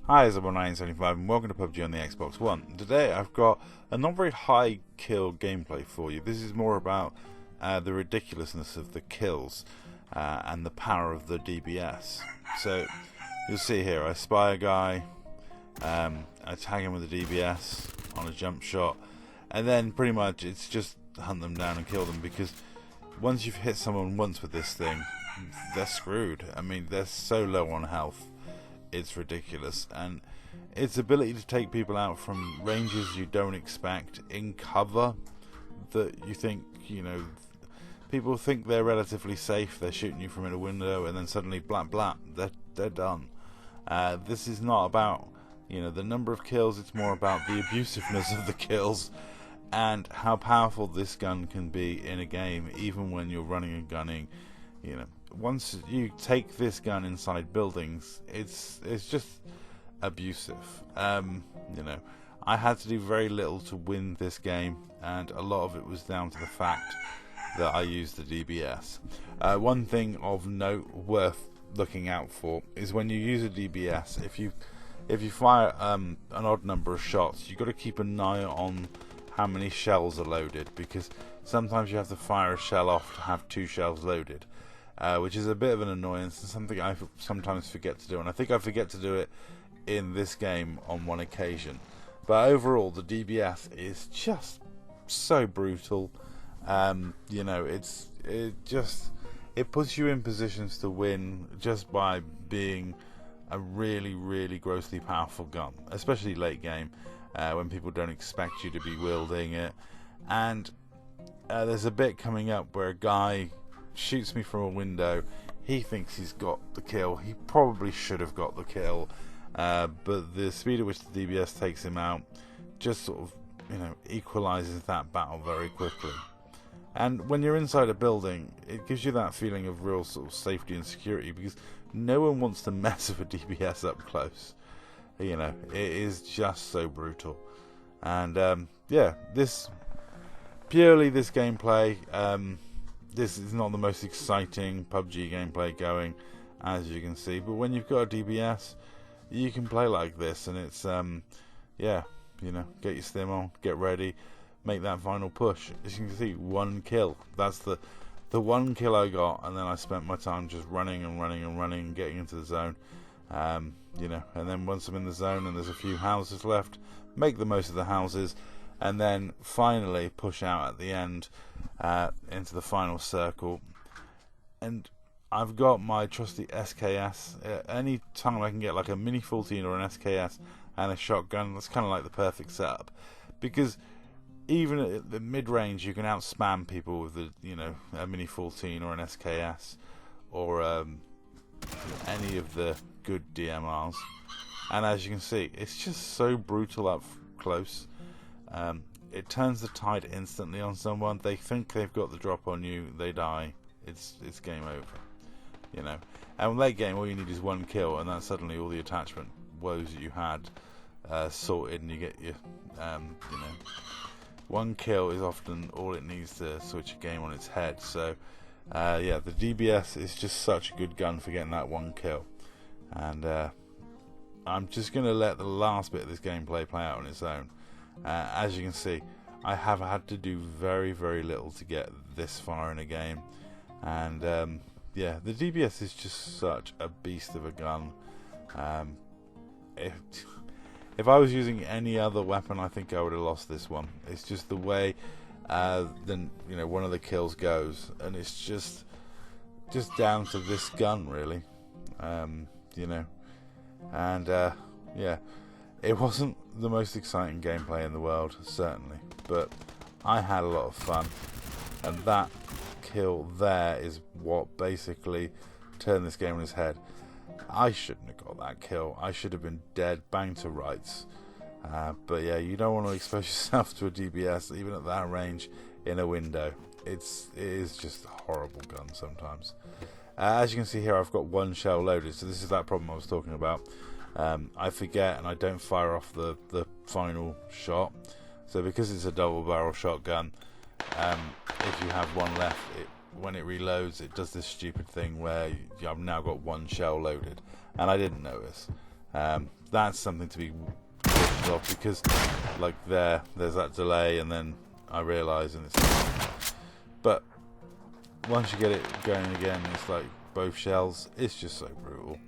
Hi, it's 975 and welcome to PUBG on the Xbox One. Today I've got a not very high kill gameplay for you. This is more about the ridiculousness of the kills and the power of the DBS. So you'll see here, I spy a guy, I tag him with the DBS on a jump shot, and then pretty much it's just hunt them down and kill them, because once you've hit someone once with this thing, they're screwed. I mean, they're so low on health. It's ridiculous, and its ability to take people out from ranges you don't expect in cover that you think, you know, people think they're relatively safe, they're shooting you from in a window, and then suddenly blah blah, they're done. This is not about, you know, the number of kills, it's more about the abusiveness of the kills and how powerful this gun can be in a game, even when you're running and gunning. You know, once you take this gun inside buildings, it's just abusive. You know, I had to do very little to win this game, and a lot of it was down to the fact that I used the DBS. One thing of note worth looking out for is when you use a DBS, if you fire an odd number of shots, you've got to keep an eye on how many shells are loaded, because sometimes you have to fire a shell off to have 2 shells loaded. Which is a bit of an annoyance and something I sometimes forget to do, and I think I forget to do it in this game on one occasion. But overall, the DBS is just so brutal. You know, it puts you in positions to win just by being a really, really grossly powerful gun, especially late game when people don't expect you to be wielding it. And there's a bit coming up where a guy shoots me from a window. He thinks he's got the kill. He probably should have got the kill, but the speed at which the DBS takes him out just sort of, you know, equalizes that battle very quickly. And when you're inside a building, it gives you that feeling of real sort of safety and security, because no one wants to mess with a DBS up close. You know, it is just so brutal. And yeah, this gameplay, this is not the most exciting PUBG gameplay going, as you can see, but when you've got a DBS, you can play like this, and it's yeah, you know, get your stim on, get ready, make that final push. As you can see, 1 kill. That's the 1 kill I got, and then I spent my time just running and getting into the zone. You know, and then once I'm in the zone and there's a few houses left, make the most of the houses, and then finally push out at the end into the final circle. And I've got my trusty SKS. Any time I can get like a mini 14 or an SKS and a shotgun, that's kind of like the perfect setup, because even at the mid-range you can out-spam people with the, you know, a mini 14 or an SKS or any of the good DMRs. And as you can see, it's just so brutal up close. It turns the tide instantly on someone. They think they've got the drop on you, they die. It's game over. You know. And late game, all you need is 1 kill, and that's suddenly all the attachment woes that you had sorted, and you get your, you know, 1 kill is often all it needs to switch a game on its head. So yeah, the DBS is just such a good gun for getting that 1 kill. And I'm just going to let the last bit of this gameplay play out on its own. As you can see, I have had to do very, very little to get this far in a game. And yeah, the DBS is just such a beast of a gun. If I was using any other weapon, I think I would have lost this one. It's just the way then, you know, one of the kills goes, and it's just down to this gun, really. You know, and yeah, it wasn't the most exciting gameplay in the world, certainly, but I had a lot of fun, and that kill there is what basically turned this game on its head. I shouldn't have got that kill. I should have been dead, banged to rights. But yeah, you don't want to expose yourself to a DBS, even at that range, in a window. It is just a horrible gun sometimes. As you can see here, I've got one shell loaded, so this is that problem I was talking about. I forget and I don't fire off the final shot. So because it's a double barrel shotgun, if you have one left, when it reloads, it does this stupid thing where I've now got one shell loaded, and I didn't notice. That's something to be cautious of, because like there's that delay, and then I realise, and it's. But once you get it going again, it's like both shells. It's just so brutal.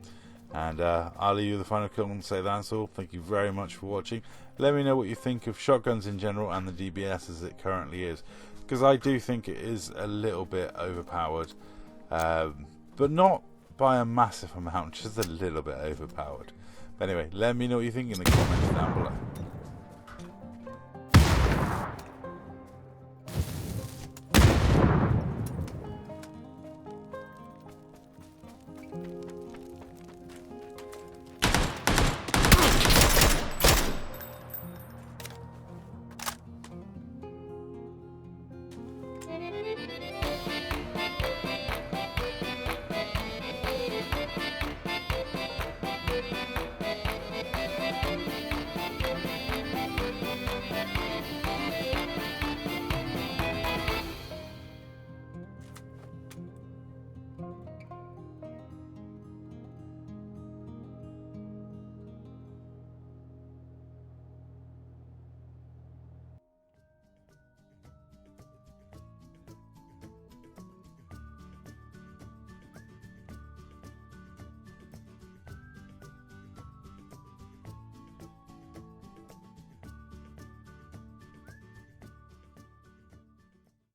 And I'll leave you the final kill and say that's all. Thank you very much for watching. Let me know what you think of shotguns in general and the DBS as it currently is, because I do think it is a little bit overpowered, but not by a massive amount, just a little bit overpowered. But anyway, let me know what you think in the comments down below.